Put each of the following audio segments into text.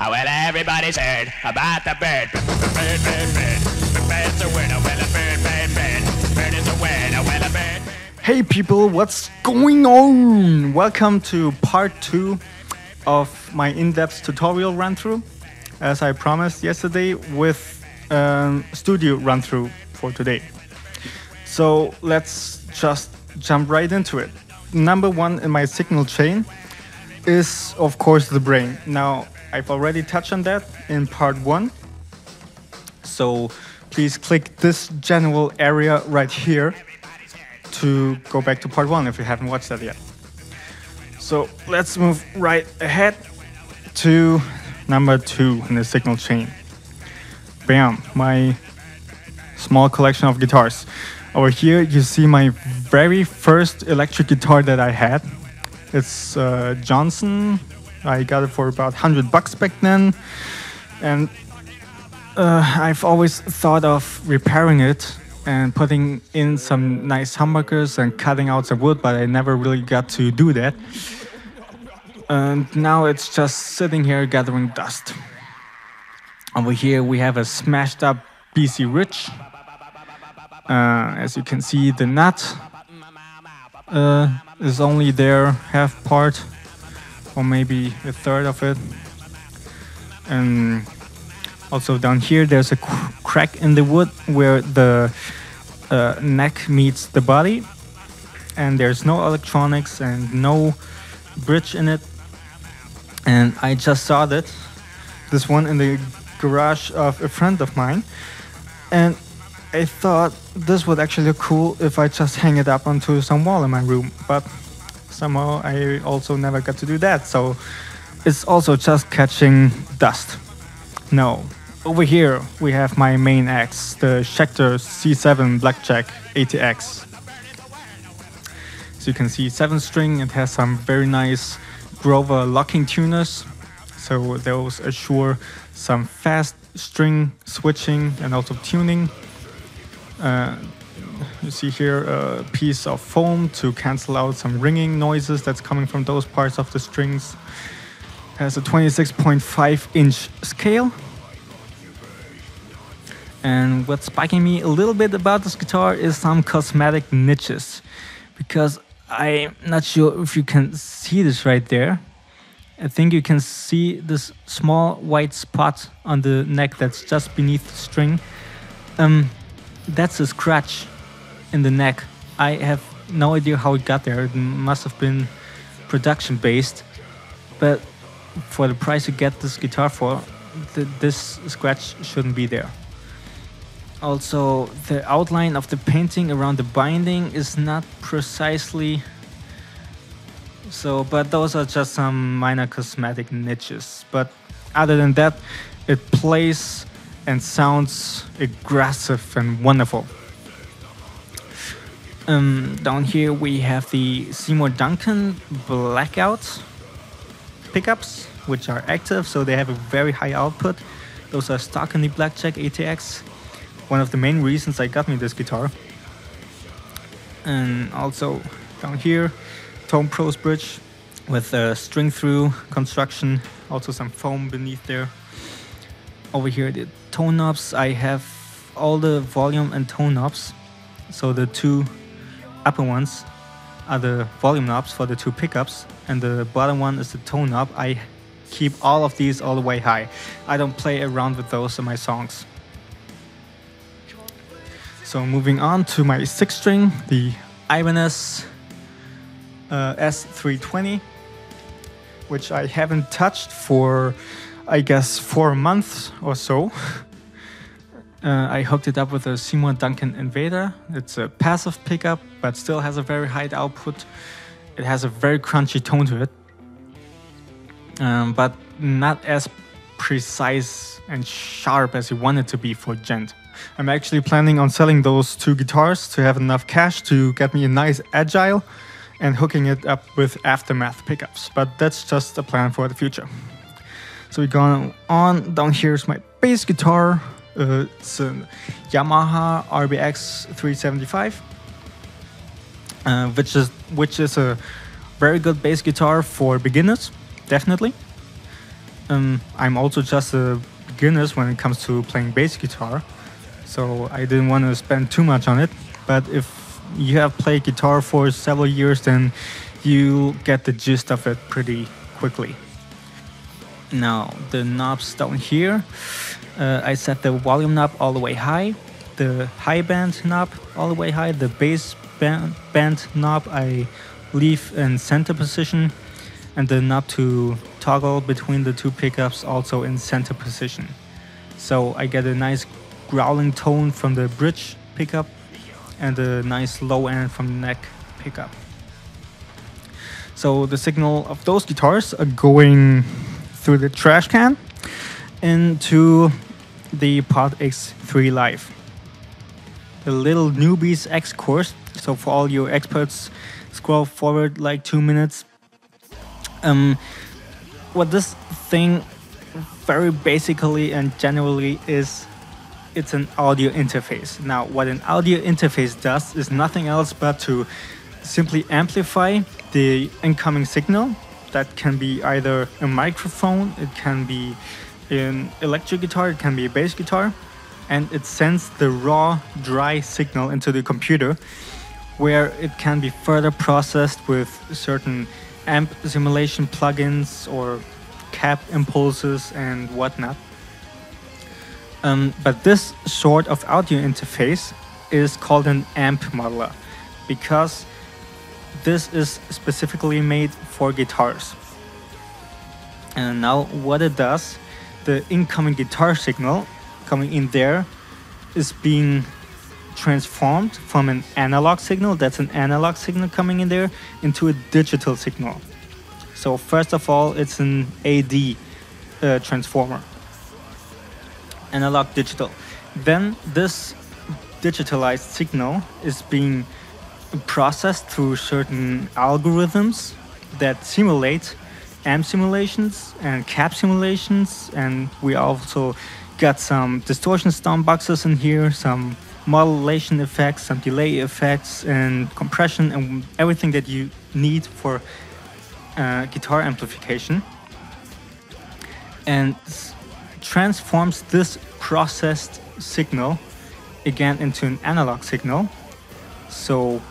Oh, well, everybody's heard about the bird. Bird, bird, bird. The bird's a winner. Well, a bird, bird, bird. Bird is a winner. Well, a bird. Hey people, what's going on? Welcome to part 2 of my in-depth tutorial run-through, as I promised yesterday, with studio run-through for today. So let's just jump right into it. Number 1 in my signal chain is, of course, the brain. Now, I've already touched on that in part 1. So please click this general area right here to go back to part 1 if you haven't watched that yet. So let's move right ahead to number 2 in the signal chain. Bam, my small collection of guitars. Over here you see my very first electric guitar that I had. It's Johnson. I got it for about $100 back then, and I've always thought of repairing it and putting in some nice humbuckers and cutting out some wood, but I never really got to do that. And now it's just sitting here gathering dust. Over here we have a smashed up BC Rich. As you can see, the nut is only there half part, or maybe a third of it. And also down here there's a crack in the wood where the neck meets the body, and there's no electronics and no bridge in it. And I just saw this one in the garage of a friend of mine, and I thought this would actually look cool if I just hang it up onto some wall in my room, but somehow I also never got to do that, so it's also just catching dust. No, over here we have my main axe, the Schecter C7 Blackjack ATX. So you can see 7-string, it has some very nice Grover locking tuners, so those assure some fast string switching and also tuning. You see here a piece of foam to cancel out some ringing noises that's coming from those parts of the strings. Has a 26.5-inch scale. And what's spiking me a little bit about this guitar is some cosmetic niches, because I'm not sure if you can see this right there. I think you can see this small white spot on the neck that's just beneath the string. That's a scratch in the neck. I have no idea how it got there. It must have been production based, but for the price you get this guitar for, this scratch shouldn't be there. Also, the outline of the painting around the binding is not precisely so, but those are just some minor cosmetic niches. But other than that, it plays and sounds aggressive and wonderful. Down here we have the Seymour Duncan Blackout pickups, which are active, so they have a very high output. Those are stock in the Blackjack ATX. One of the main reasons I got me this guitar. And also down here, Tone Pros bridge with a string through construction, also some foam beneath there. Over here the tone knobs, I have all the volume and tone knobs. So the two upper ones are the volume knobs for the two pickups, and the bottom one is the tone knob. I keep all of these all the way high. I don't play around with those in my songs. So moving on to my 6-string, the Ibanez S320, which I haven't touched for, I guess, 4 months or so. I hooked it up with a Seymour Duncan Invader. It's a passive pickup, but still has a very high output. It has a very crunchy tone to it, but not as precise and sharp as you want it to be for gent. I'm actually planning on selling those two guitars to have enough cash to get me a nice Agile and hooking it up with Aftermath pickups, but that's just a plan for the future. So we're going on. Down here's my bass guitar. It's a Yamaha RBX 375, which is a very good bass guitar for beginners, definitely. I'm also just a beginner when it comes to playing bass guitar, so I didn't want to spend too much on it. But if you have played guitar for several years, then you get the gist of it pretty quickly. Now, the knobs down here, I set the volume knob all the way high, the high band knob all the way high, the bass band knob I leave in center position, and the knob to toggle between the two pickups also in center position. So I get a nice growling tone from the bridge pickup and a nice low end from the neck pickup. So the signal of those guitars are going through the trash can into the Pod X3 Live. The little newbies X course, so for all your experts, scroll forward like 2 minutes. What this thing very basically and generally is, it's an audio interface. Now, what an audio interface does is nothing else but to simply amplify the incoming signal. That can be either a microphone, it can be an electric guitar, it can be a bass guitar, and it sends the raw, dry signal into the computer, where it can be further processed with certain amp simulation plugins or cap impulses and whatnot. But this sort of audio interface is called an amp modeler, because this is specifically made for guitars. And now what it does, the incoming guitar signal coming in there is being transformed from an analog signal, that's an analog signal coming in there, into a digital signal. So first of all, it's an AD transformer, analog digital. Then this digitalized signal is being processed through certain algorithms that simulate amp simulations and cap simulations, and we also got some distortion stomp boxes in here, some modulation effects, some delay effects, and compression, and everything that you need for guitar amplification, and transforms this processed signal again into an analog signal. So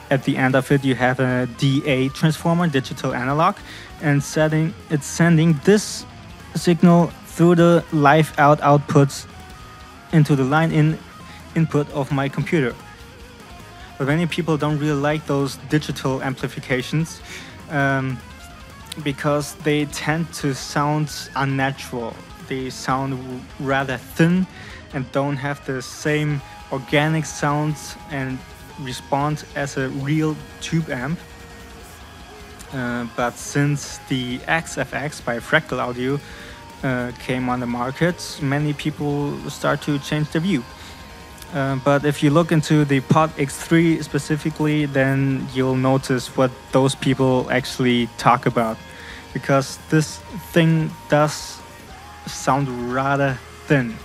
at the end of it, you have a DA transformer, digital analog, and it's sending this signal through the live out outputs into the line in input of my computer. But many people don't really like those digital amplifications because they tend to sound unnatural. They sound rather thin and don't have the same organic sounds and respond as a real tube amp. But since the XFX by Fractal Audio came on the market, many people start to change their view. But if you look into the Pod X3 specifically, then you'll notice what those people actually talk about, because this thing does sound rather thin.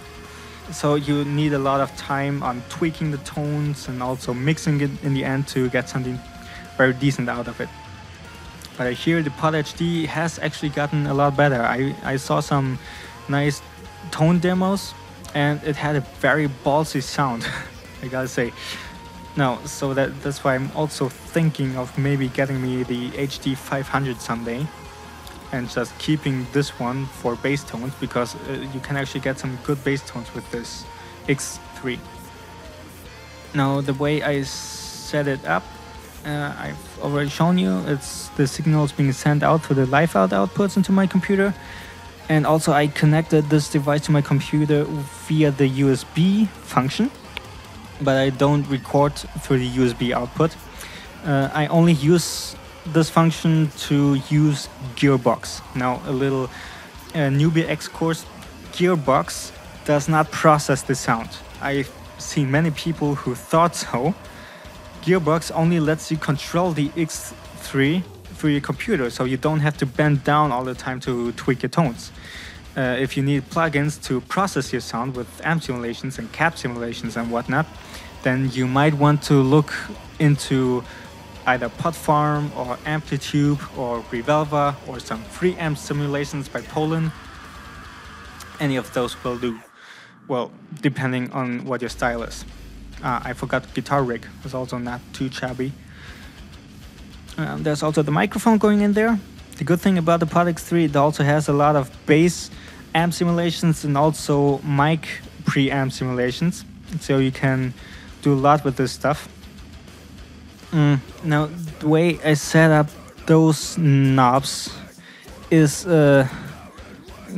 So you need a lot of time on tweaking the tones and also mixing it in the end to get something very decent out of it. But I hear the Pod HD has actually gotten a lot better. I saw some nice tone demos, and it had a very ballsy sound, I gotta say. Now, so that's why I'm also thinking of maybe getting me the HD 500 someday, and just keeping this one for bass tones, because you can actually get some good bass tones with this X3. Now, the way I set it up, I've already shown you. It's the signals being sent out through the live out outputs into my computer, and also I connected this device to my computer via the USB function, but I don't record through the USB output. I only use this function to use Gearbox. Now, a little newbie X course, Gearbox does not process the sound. I've seen many people who thought so. Gearbox only lets you control the X3 through your computer, so you don't have to bend down all the time to tweak your tones. If you need plugins to process your sound with amp simulations and cap simulations and whatnot, then you might want to look into either Pod Farm or Amplitude or Revelva or some free amp simulations by Poland. Any of those will do. Well, depending on what your style is. I forgot guitar rig. It's also not too shabby. There's also the microphone going in there. The good thing about the Pod X3, it also has a lot of bass amp simulations and also mic preamp simulations. So you can do a lot with this stuff. Now, the way I set up those knobs is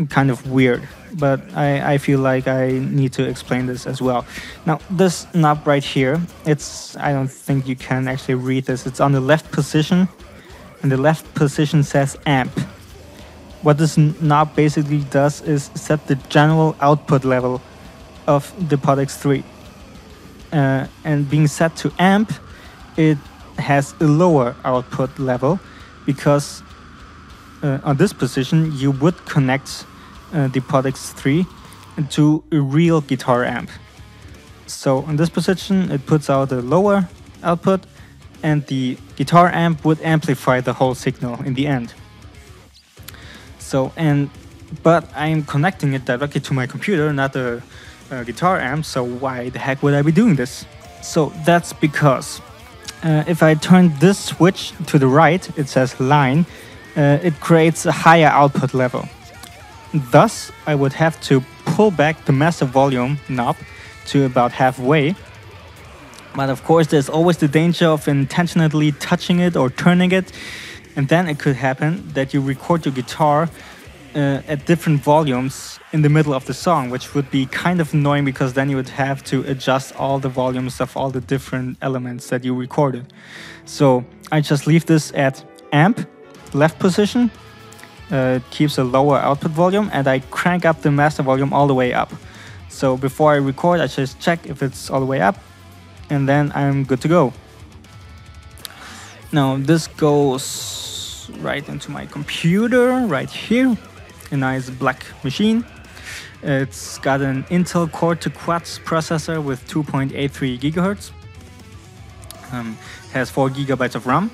kind of weird, but I feel like I need to explain this as well. Now, this knob right here, I don't think you can actually read this. It's on the left position, and the left position says amp. What this knob basically does is set the general output level of the Pod X3. And being set to amp, it has a lower output level because on this position you would connect the Pod X3 to a real guitar amp. So on this position it puts out a lower output and the guitar amp would amplify the whole signal in the end. But I'm connecting it directly to my computer, not a guitar amp, so why the heck would I be doing this? So that's because if I turn this switch to the right, it says line, it creates a higher output level. Thus, I would have to pull back the master volume knob to about halfway. But of course, there's always the danger of intentionally touching it or turning it, and then it could happen that you record your guitar at different volumes in the middle of the song, which would be kind of annoying because then you would have to adjust all the volumes of all the different elements that you recorded. So I just leave this at amp, left position, keeps a lower output volume, and I crank up the master volume all the way up. So before I record, I just check if it's all the way up, and then I'm good to go. Now this goes right into my computer right here. A nice black machine. It's got an Intel Core 2 Quads processor with 2.83 GHz. Has 4 GB of RAM.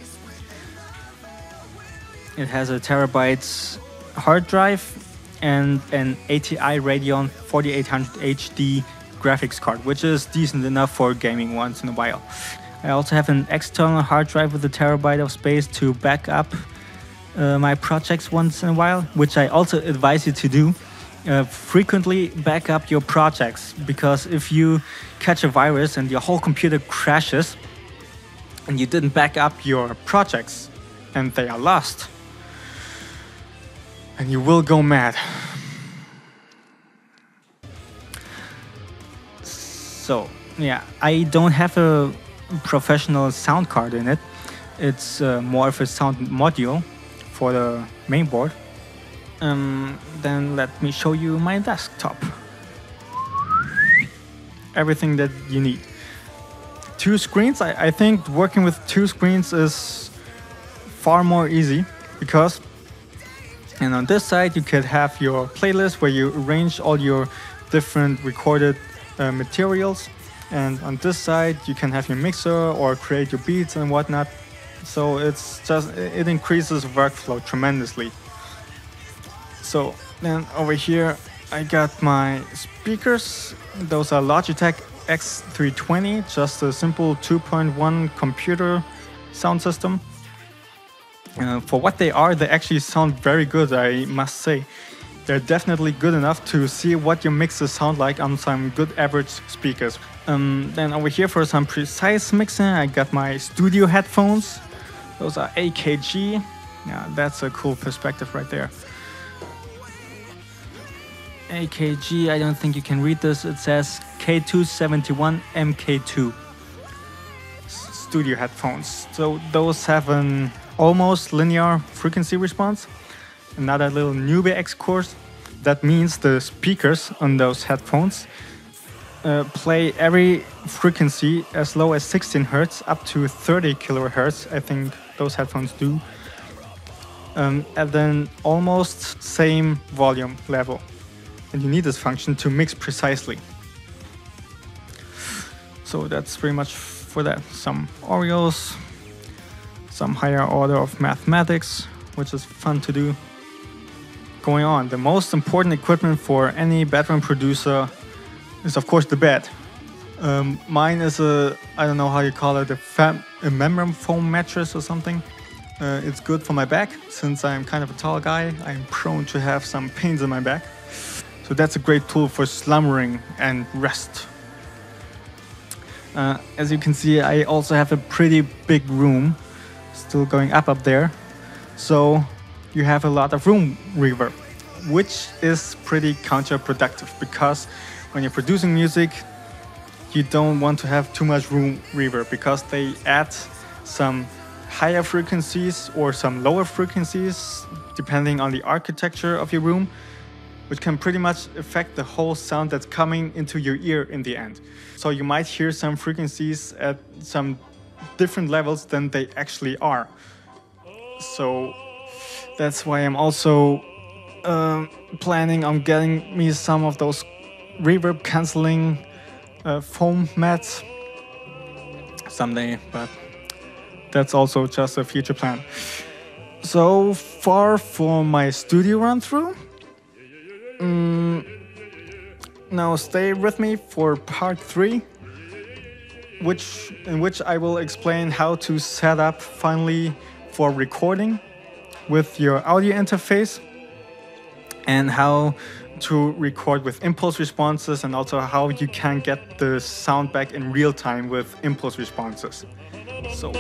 It has a terabyte hard drive and an ATI Radeon 4800 HD graphics card, which is decent enough for gaming once in a while. I also have an external hard drive with a terabyte of space to back up my projects once in a while, which I also advise you to do. Frequently back up your projects, because if you catch a virus and your whole computer crashes and you didn't back up your projects and they are lost, and you will go mad. So yeah, I don't have a professional sound card in it. It's more of a sound module for the main board. Then let me show you my desktop. Everything that you need. 2 screens. I think working with 2 screens is far more easy because, and on this side you could have your playlist where you arrange all your different recorded materials, and on this side you can have your mixer or create your beats and whatnot. So it increases workflow tremendously. So then over here I got my speakers. Those are Logitech X320, just a simple 2.1 computer sound system. For what they are, they actually sound very good, I must say. They're definitely good enough to see what your mixes sound like on some good average speakers. Then over here for some precise mixing, I got my studio headphones. Those are AKG. Yeah, that's a cool perspective right there. AKG, I don't think you can read this. It says K271 MK2 studio headphones. So those have an almost linear frequency response. Another little newbie X course. That means the speakers on those headphones play every frequency as low as 16 Hz up to 30 kHz. I think those headphones do. And then almost same volume level. And you need this function to mix precisely. So that's pretty much for that. Some Oreos, some higher order of mathematics, which is fun to do. Going on, the most important equipment for any bedroom producer is of course the bed. Mine is I don't know how you call it, a membrane foam mattress or something. It's good for my back, since I'm kind of a tall guy. I'm prone to have some pains in my back. So that's a great tool for slumbering and rest. As you can see, I also have a pretty big room, still going up there. So you have a lot of room reverb, which is pretty counterproductive, because when you're producing music, you don't want to have too much room reverb, because they add some higher frequencies or some lower frequencies depending on the architecture of your room, which can pretty much affect the whole sound that's coming into your ear in the end. So you might hear some frequencies at some different levels than they actually are. So that's why I'm also planning on getting me some of those reverb cancelling foam mats someday, but that's also just a future plan. So far for my studio run through. Now stay with me for part 3, in which I will explain how to set up finally for recording with your audio interface, and how to record with impulse responses, and also how you can get the sound back in real time with impulse responses. So